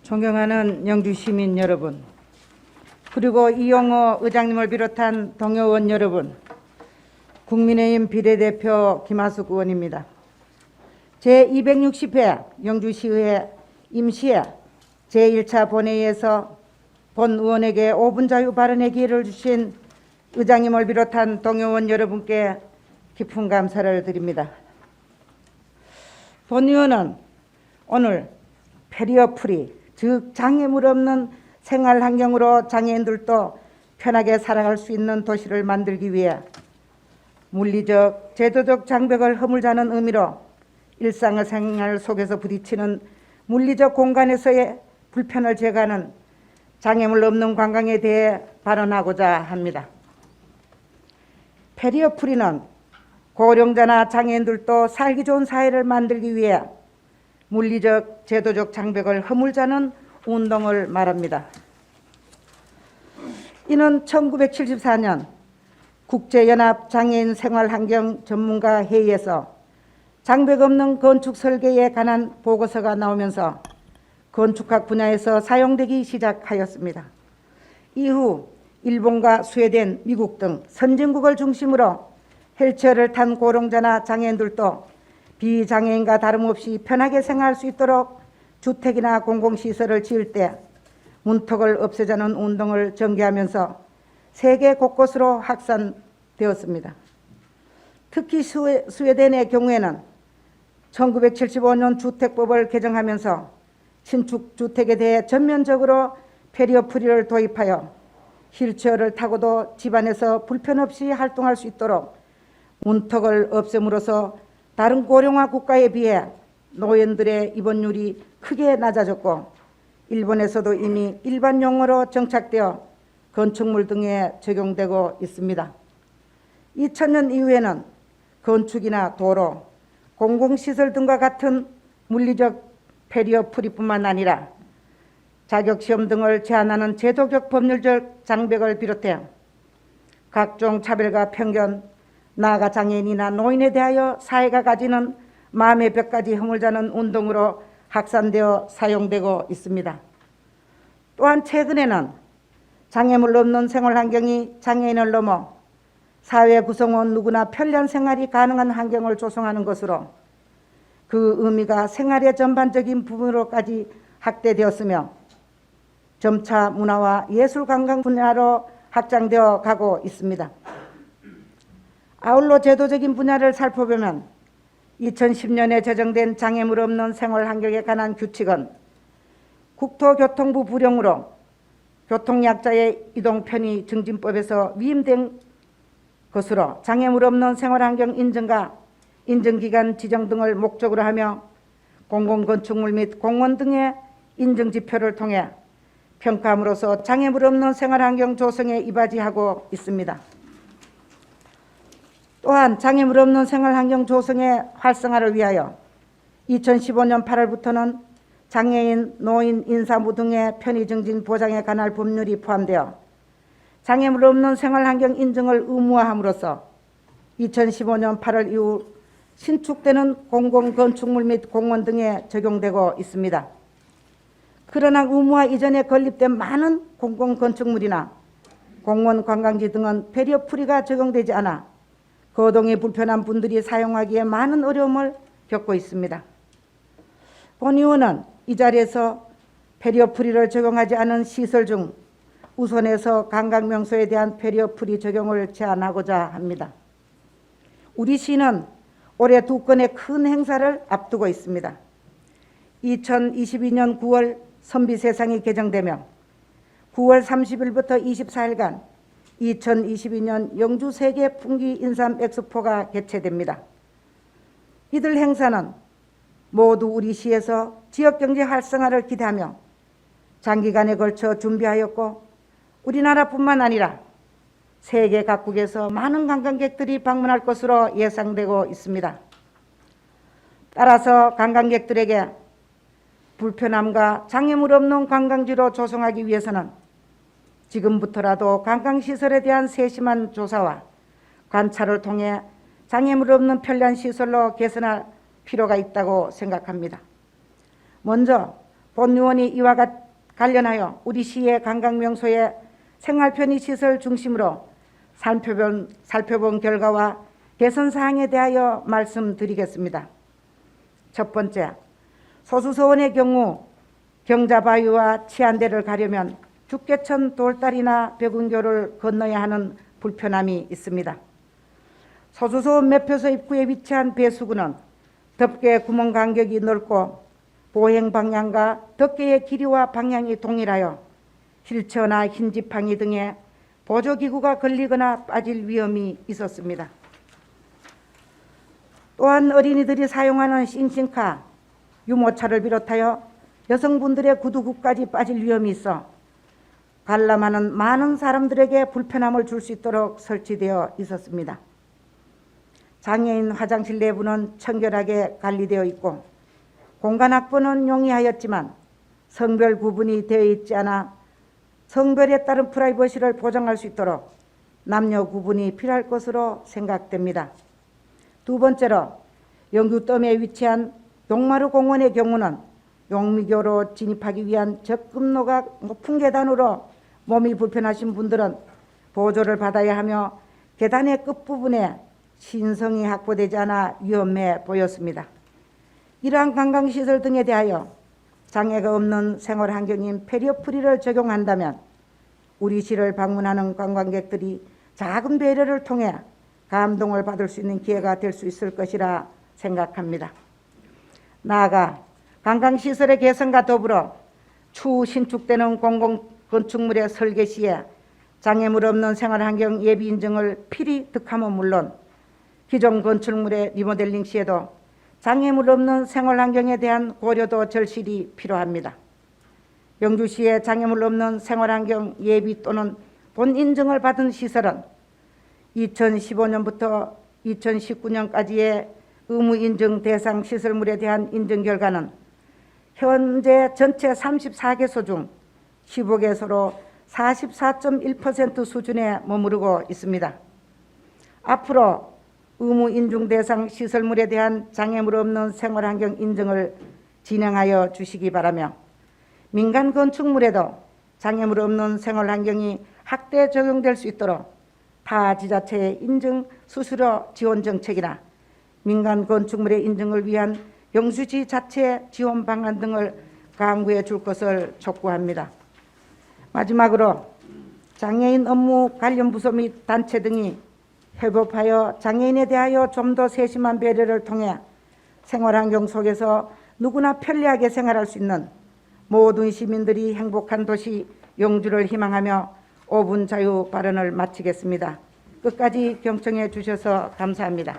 존경하는 영주 시민 여러분, 그리고 이용호 의장님을 비롯한 동료의원 여러분, 국민의힘 비례대표 김하숙 의원입니다. 제260회 영주시의회 임시회 제1차 본회의에서 본 의원에게 5분 자유 발언의 기회를 주신 의장님을 비롯한 동료의원 여러분께 깊은 감사를 드립니다. 본 의원은 오늘 페리어프리, 즉 장애물 없는 생활 환경으로 장애인들도 편하게 살아갈 수 있는 도시를 만들기 위해 물리적, 제도적 장벽을 허물자는 의미로 일상의 생활 속에서 부딪히는 물리적 공간에서의 불편을 제거하는 장애물 없는 관광에 대해 발언하고자 합니다. 페리어프리는 고령자나 장애인들도 살기 좋은 사회를 만들기 위해 물리적, 제도적 장벽을 허물자는 운동을 말합니다. 이는 1974년 국제연합 장애인 생활환경 전문가 회의에서 장벽 없는 건축 설계에 관한 보고서가 나오면서 건축학 분야에서 사용되기 시작하였습니다. 이후 일본과 스웨덴, 미국 등 선진국을 중심으로 휠체어를 탄 고령자나 장애인들도 비장애인과 다름없이 편하게 생활할 수 있도록 주택이나 공공시설을 지을 때 문턱을 없애자는 운동을 전개하면서 세계 곳곳으로 확산되었습니다. 특히 스웨덴의 경우에는 1975년 주택법을 개정하면서 신축 주택에 대해 전면적으로 페리어프리를 도입하여 휠체어를 타고도 집안에서 불편 없이 활동할 수 있도록 문턱을 없앰으로써 다른 고령화 국가에 비해 노인들의 입원율이 크게 낮아졌고 일본에서도 이미 일반 용어로 정착되어 건축물 등에 적용되고 있습니다. 2000년 이후에는 건축이나 도로, 공공시설 등과 같은 물리적 페리어프리뿐만 아니라 자격시험 등을 제한하는 제도적 법률적 장벽을 비롯해 각종 차별과 편견, 나아가 장애인이나 노인에 대하여 사회가 가지는 마음의 벽까지 허물자는 운동으로 확산되어 사용되고 있습니다. 또한 최근에는 장애물 없는 생활 환경이 장애인을 넘어 사회 구성원 누구나 편리한 생활이 가능한 환경을 조성하는 것으로 그 의미가 생활의 전반적인 부분으로까지 확대되었으며 점차 문화와 예술 관광 분야로 확장되어 가고 있습니다. 아울러 제도적인 분야를 살펴보면 2010년에 제정된 장애물 없는 생활 환경에 관한 규칙은 국토교통부 부령으로 교통약자의 이동 편의 증진법에서 위임된 것으로 장애물 없는 생활 환경 인증과 인증기간 지정 등을 목적으로 하며 공공건축물 및 공원 등의 인증지표를 통해 평가함으로써 장애물 없는 생활 환경 조성에 이바지하고 있습니다. 또한 장애물 없는 생활환경 조성의 활성화를 위하여 2015년 8월부터는 장애인, 노인, 인사무 등의 편의 증진 보장에 관한 법률이 포함되어 장애물 없는 생활환경 인증을 의무화함으로써 2015년 8월 이후 신축되는 공공건축물 및 공원 등에 적용되고 있습니다. 그러나 의무화 이전에 건립된 많은 공공건축물이나 공원 관광지 등은 페리어프리가 적용되지 않아 거동이 불편한 분들이 사용하기에 많은 어려움을 겪고 있습니다. 본 의원은 이 자리에서 페리어프리를 적용하지 않은 시설 중 우선해서 관광명소에 대한 페리어프리 적용을 제안하고자 합니다. 우리 시는 올해 2건의 큰 행사를 앞두고 있습니다. 2022년 9월 선비세상이 개정되며 9월 30일부터 24일간 2022년 영주 세계 풍기 인삼 엑스포가 개최됩니다. 이들 행사는 모두 우리 시에서 지역경제 활성화를 기대하며 장기간에 걸쳐 준비하였고 우리나라뿐만 아니라 세계 각국에서 많은 관광객들이 방문할 것으로 예상되고 있습니다. 따라서 관광객들에게 불편함과 장애물 없는 관광지로 조성하기 위해서는 지금부터라도 관광시설에 대한 세심한 조사와 관찰을 통해 장애물 없는 편리한 시설로 개선할 필요가 있다고 생각합니다. 먼저 본의원이 이와 관련하여 우리 시의 관광명소의 생활편의시설 중심으로 살펴본 결과와 개선사항에 대하여 말씀드리겠습니다. 첫 번째, 소수서원의 경우 경자바위와 치안대를 가려면 죽계천 돌다리나 벽운교를 건너야 하는 불편함이 있습니다. 소수서원 매표소 입구에 위치한 배수구는 덮개 구멍 간격이 넓고 보행 방향과 덮개의 길이와 방향이 동일하여 휠체어나 흰 지팡이 등의 보조기구가 걸리거나 빠질 위험이 있었습니다. 또한 어린이들이 사용하는 싱싱카, 유모차를 비롯하여 여성분들의 구두굽까지 빠질 위험이 있어 관람하는 많은 사람들에게 불편함을 줄 수 있도록 설치되어 있었습니다. 장애인 화장실 내부는 청결하게 관리되어 있고 공간 확보는 용이하였지만 성별 구분이 되어 있지 않아 성별에 따른 프라이버시를 보장할 수 있도록 남녀 구분이 필요할 것으로 생각됩니다. 두 번째로 영주댐에 위치한 용마루 공원의 경우는 용미교로 진입하기 위한 접근로가 높은 계단으로 몸이 불편하신 분들은 보조를 받아야 하며 계단의 끝부분에 신성이 확보되지 않아 위험해 보였습니다. 이러한 관광시설 등에 대하여 장애가 없는 생활환경인 페리어프리를 적용한다면 우리 시를 방문하는 관광객들이 작은 배려를 통해 감동을 받을 수 있는 기회가 될 수 있을 것이라 생각합니다. 나아가 관광시설의 개선과 더불어 추후 신축되는 공공건축물의 설계 시에 장애물 없는 생활환경 예비 인증을 필히 득함은 물론 기존 건축물의 리모델링 시에도 장애물 없는 생활환경에 대한 고려도 절실히 필요합니다. 영주시의 장애물 없는 생활환경 예비 또는 본 인증을 받은 시설은 2015년부터 2019년까지의 의무인증 대상 시설물에 대한 인증 결과는 현재 전체 34개소 중 15개소로 44.1% 수준에 머무르고 있습니다. 앞으로 의무인증 대상 시설물에 대한 장애물 없는 생활환경 인증을 진행하여 주시기 바라며 민간 건축물에도 장애물 없는 생활환경이 확대 적용될 수 있도록 타 지자체의 인증 수수료 지원 정책이나 민간 건축물의 인증을 위한 영주시 자체 지원 방안 등을 강구해 줄 것을 촉구합니다. 마지막으로 장애인 업무 관련 부서 및 단체 등이 협업하여 장애인에 대하여 좀 더 세심한 배려를 통해 생활환경 속에서 누구나 편리하게 생활할 수 있는 모든 시민들이 행복한 도시 영주를 희망하며 5분 자유 발언을 마치겠습니다. 끝까지 경청해 주셔서 감사합니다.